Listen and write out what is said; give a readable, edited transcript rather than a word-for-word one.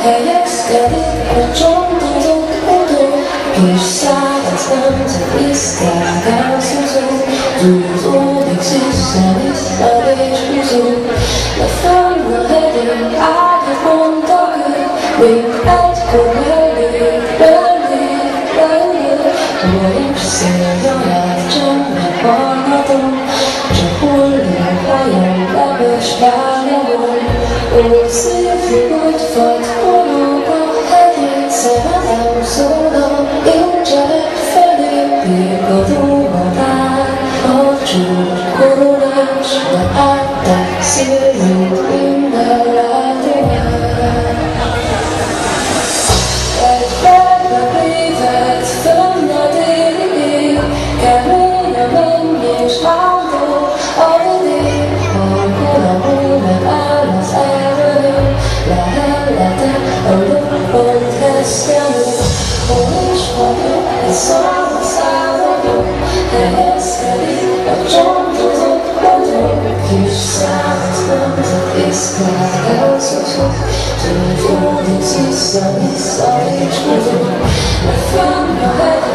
helyezkedik a csontozott odó, kis száraz nemzet iszkágán szuzó, zúzódik sziszen iszad és húzó, de fönn a hegyén ágyat mondta ő, még egykor belép, hol is szélnyomát csendben hallgatom, csak hulló hajam leves vágyamon, ó szívfogott fagy forog a hegyén, szerelem szólal, én cselek felé, birgadómat áll, a csúcs koronás, de áttek szélünk minden látomás. Egy berbe vévet fönn a déli ég, kemény a menny és vándor a vidék, hangol a hónap áll az elvelő, lehelletek a loppant keszkenő, hol is vagyok, egy szalma szállodó, helyezkedik a csontozott odó, kis száraz nemzet iszkák elszosott, tűnfódik sziszen, vissza és húzó, de fönn a hegy